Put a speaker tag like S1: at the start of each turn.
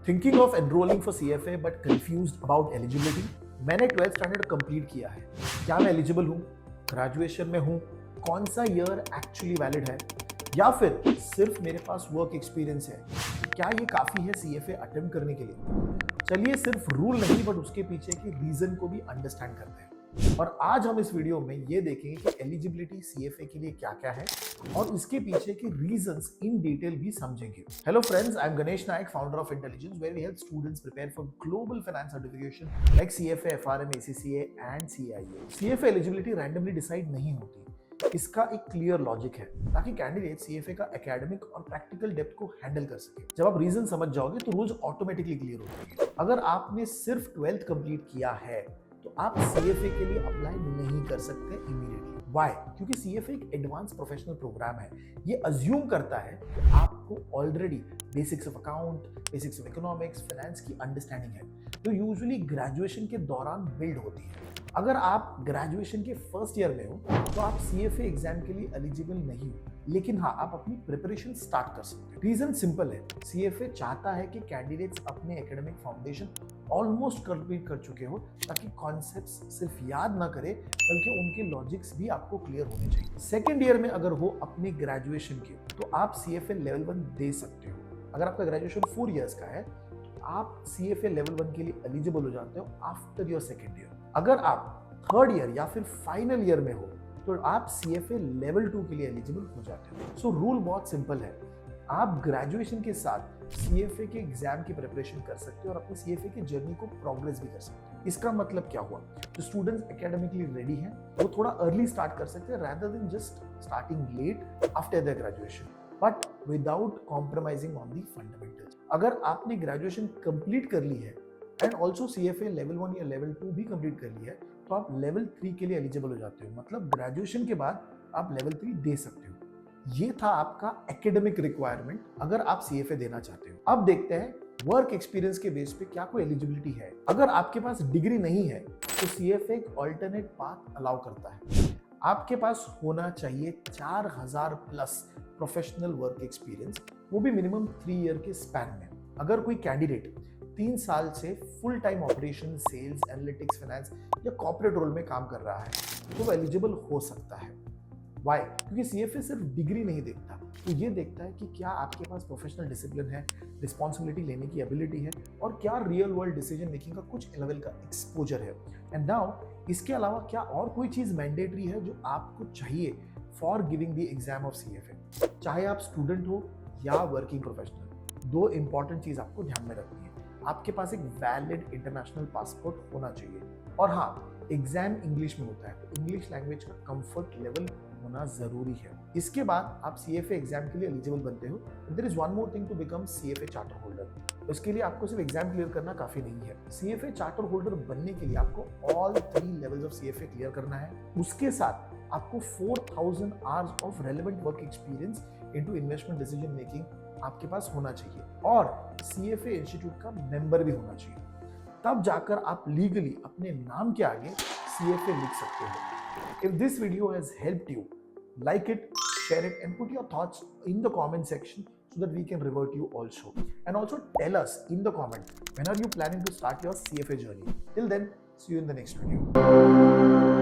S1: Thinking of enrolling for CFA but confused about eligibility. मैंने 12th standard complete किया है, क्या मैं एलिजिबल हूँ? ग्रेजुएशन में हूँ, कौन सा ईयर एक्चुअली वैलिड है, या फिर सिर्फ मेरे पास वर्क एक्सपीरियंस है? क्या ये काफ़ी है CFA अटेम्प्ट करने के लिए? चलिए सिर्फ रूल नहीं बट उसके पीछे के रीजन को भी अंडरस्टैंड करते हैं। और आज हम इस वीडियो में ये देखेंगे कि एलिजिबिलिटी CFA के लिए क्या क्या है और इसके पीछे के रीजंस इन डिटेल भी समझेंगे। Hello friends, I am Ganesh Nayak, founder of Intelligence, where we help students prepare for global finance certification like CFA, FRM, ACCA and CIA। CFA eligibility randomly decide नहीं होती, इसका एक क्लियर लॉजिक है ताकि कैंडिडेट CFA का academic और practical depth को handle कर सके। जब आप रीजन समझ जाओगे तो रूल्स ऑटोमेटिकली क्लियर हो जाएंगे। अगर आपने सिर्फ 12th कंप्लीट किया है तो आप CFA के लिए अप्लाई नहीं कर सकते इमीडिएटली। व्हाई? क्योंकि CFA एक एडवांस प्रोफेशनल प्रोग्राम है। ये अज्यूम करता है कि आपको already basics of account, basics of economics, finance की अंडरस्टैंडिंग है, जो यूजुअली ग्रेजुएशन के दौरान बिल्ड होती है। अगर आप ग्रेजुएशन के फर्स्ट ईयर में हो तो आप CFA एग्जाम के लिए एलिजिबल नहीं हो, लेकिन हाँ, आप अपनी प्रिपरेशन स्टार्ट कर सकते हैं। रीजन सिंपल है, CFA चाहता है कि कैंडिडेट्स अपने एकेडमिक फाउंडेशन ऑलमोस्ट कंप्लीट कर चुके हो ताकि कॉन्सेप्ट्स सिर्फ याद ना करें बल्कि उनके लॉजिक्स भी आपको क्लियर होने चाहिए। सेकेंड ईयर में अगर हो अपने ग्रेजुएशन के तो आप CFA लेवल 1 दे सकते हो। अगर आपका ग्रेजुएशन 4 इयर्स का है तो आप CFA लेवल 1 के लिए एलिजिबल हो जाते हो आफ्टर योर सेकेंड ईयर। अगर आप थर्ड ईयर या फिर फाइनल ईयर में हो तो आप CFA लेवल 2 के लिए एलिजिबल हो जाते हो। सो रूल बहुत सिंपल है, आप ग्रेजुएशन के साथ CFA के एग्जाम की प्रिपरेशन कर सकते हो और अपनी CFA की जर्नी को प्रोग्रेस भी कर सकते हो। इसका मतलब क्या हुआ? जो स्टूडेंट्स एकेडमिकली रेडी हैं वो थोड़ा अर्ली स्टार्ट कर सकते हैं rather than just starting late after the graduation, but without compromising on the fundamentals. अगर आपने ग्रेजुएशन कंप्लीट कर ली है एंड ऑल्सो CFA लेवल 1 या लेवल 2 भी कंप्लीट कर लिया है तो आप लेवल 3 के लिए एलिजिबल हो जाते हो। मतलब ग्रेजुएशन के बाद आप लेवल 3 दे सकते हो। ये था आपका एकेडमिक रिक्वायरमेंट अगर आप CFA देना चाहते हो। अब देखते हैं वर्क एक्सपीरियंस के बेस पे क्या कोई एलिजिबिलिटी है। अगर आपके पास डिग्री नहीं है तो CFA एक ऑल्टरनेट पाथ अलाउ करता है। आपके पास होना चाहिए 4000 प्लस प्रोफेशनल वर्क एक्सपीरियंस, वो भी मिनिमम 3 ईयर के स्पैन में। अगर कोई कैंडिडेट 3 साल से full time operation, sales, analytics, finance या कॉर्पोरेट रोल में काम कर रहा है तो वो एलिजिबल हो सकता है। वाई? क्योंकि CFA सिर्फ डिग्री नहीं देखता, तो ये देखता है कि क्या आपके पास प्रोफेशनल डिसिप्लिन है, रिस्पॉन्सिबिलिटी लेने की एबिलिटी है और क्या रियल वर्ल्ड डिसीजन मेकिंग का कुछ लेवल का एक्सपोजर है। एंड नाउ इसके अलावा क्या और कोई चीज़ मैंडेटरी है जो आपको चाहिए for giving the exam of CFA? चाहे आप स्टूडेंट हो या वर्किंग प्रोफेशनल, 2 इंपॉर्टेंट चीज़ आपको ध्यान में रखनी है। आपके पास एक वैलिड इंटरनेशनल पासपोर्ट होना चाहिए और हाँ, एग्जाम इंग्लिश में होता है तो इंग्लिश लैंग्वेज का कंफर्ट लेवल होना जरूरी है। इसके बाद आप CFA एग्जाम के लिए एलिजिबल बनते हो। There is one more thing to become CFA charter holder. उसके लिए आपको सिर्फ एग्जाम क्लियर करना काफी नहीं है। CFA चार्टर होल्डर बनने के लिए आपको all 3 levels of CFA clear करना है। उसके साथ आपको 4000 hours of relevant work experience into investment decision making आपके पास होना चाहिए और CFA इंस्टीट्यूट का मेंबर भी होना चाहिए। तब जाकर आप लीगली अपने नाम के आगे CFA लिख सकते हो। If this video has helped you, like it, share it and put your thoughts in the comment section so that we can revert you also. And also tell us in the comment when are you planning to start your CFA journey. Till then, see you in the next video.